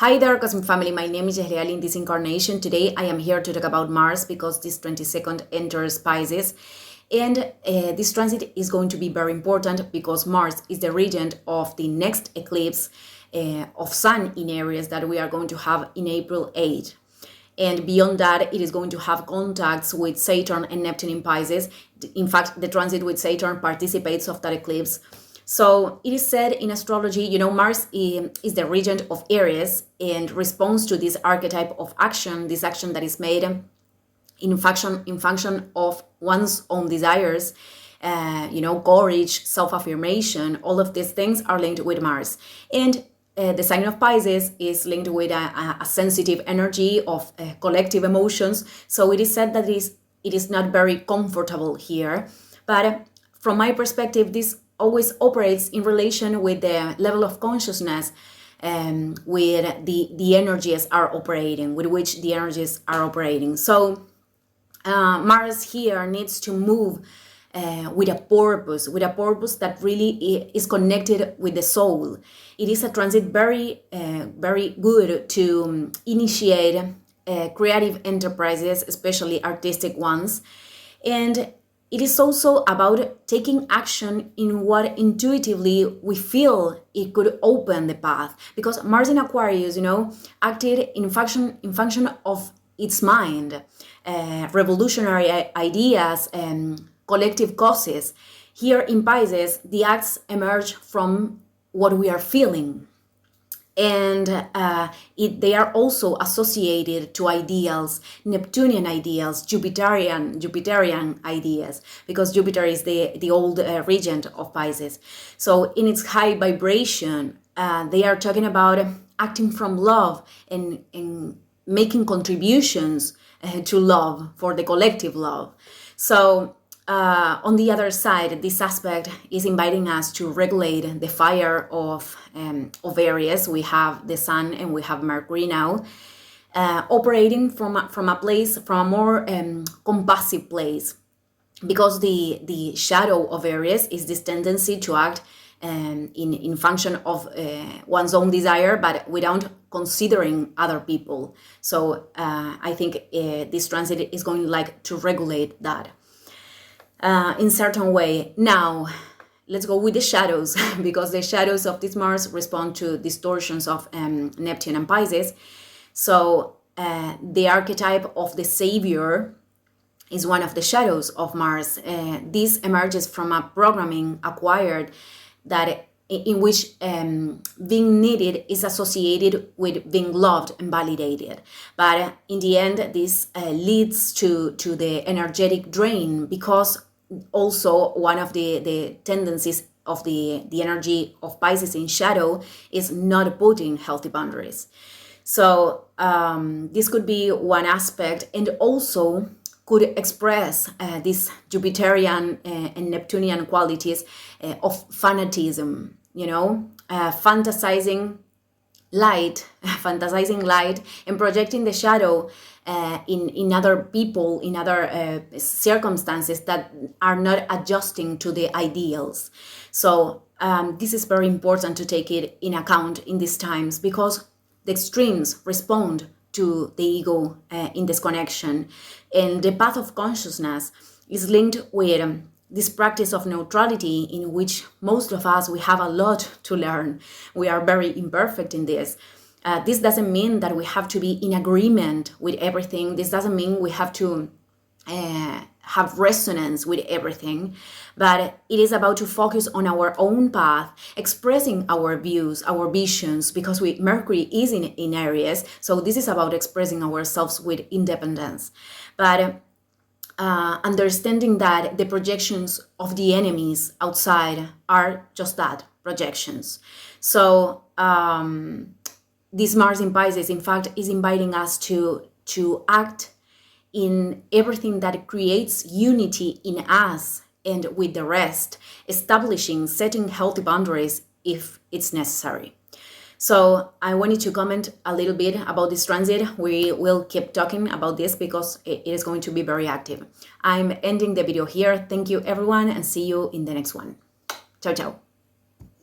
Hi there, Cosmic Family. My name is Jehriali. In this incarnation today, I am here to talk about Mars because this 22nd enters Pisces. And this transit is going to be very important because Mars is the regent of the next eclipse of Sun in Aries that we are going to have in April 8. And beyond that, it is going to have contacts with Saturn and Neptune in Pisces. In fact, the transit with Saturn participates of that eclipse. So it is said in astrology, Mars is the regent of Aries and responds to this archetype of action, this action that is made in function of one's own desires, courage, self-affirmation. All of these things are linked with Mars. And the sign of Pisces is linked with a sensitive energy of collective emotions. So it is said that it is not very comfortable here. But from my perspective, this always operates in relation with the level of consciousness with the energies are operating, with which the energies are operating. So Mars here needs to move with a purpose that really is connected with the soul. It is a transit very good to initiate creative enterprises, especially artistic ones. And it is also about taking action in what intuitively we feel it could open the path. Because Mars in Aquarius, acted in function of its mind, revolutionary ideas, collective causes. Here in Pisces, the acts emerge from what we are feeling. And they are also associated to ideals, Neptunian ideals, Jupiterian ideas, because Jupiter is the old regent of Pisces. So in its high vibration, they are talking about acting from love and making contributions to love, for the collective love. So on the other side, this aspect is inviting us to regulate the fire of Aries. We have the Sun and we have Mercury now, operating from a more compassive place, because the shadow of Aries is this tendency to act in function of one's own desire, but without considering other people. So I think this transit is going to regulate that in certain way. Now, let's go with the shadows, because the shadows of this Mars respond to distortions of Neptune and Pisces. So the archetype of the savior is one of the shadows of Mars. This emerges from a programming acquired that in which being needed is associated with being loved and validated. But in the end, this leads to the energetic drain, because also one of the tendencies of the energy of Pisces in shadow is not putting healthy boundaries. So this could be one aspect, and also could express these Jupiterian and Neptunian qualities of fanatism, fantasizing light and projecting the shadow in other people, in other circumstances that are not adjusting to the ideals. So this is very important to take it in account in these times, because the extremes respond to the ego in this connection. And the path of consciousness is linked with this practice of neutrality, in which most of us, we have a lot to learn. We are very imperfect in this. This doesn't mean that we have to be in agreement with everything. This doesn't mean we have to have resonance with everything, but it is about to focus on our own path, expressing our views, our visions, because Mercury is in Aries. So this is about expressing ourselves with independence. But understanding that the projections of the enemies outside are just that, projections. So this Mars in Pisces, in fact, is inviting us to act in everything that creates unity in us and with the rest, setting healthy boundaries if it's necessary. So I wanted to comment a little bit about this transit. We will keep talking about this because it is going to be very active. I'm ending the video here. Thank you, everyone, and see you in the next one. Ciao, ciao.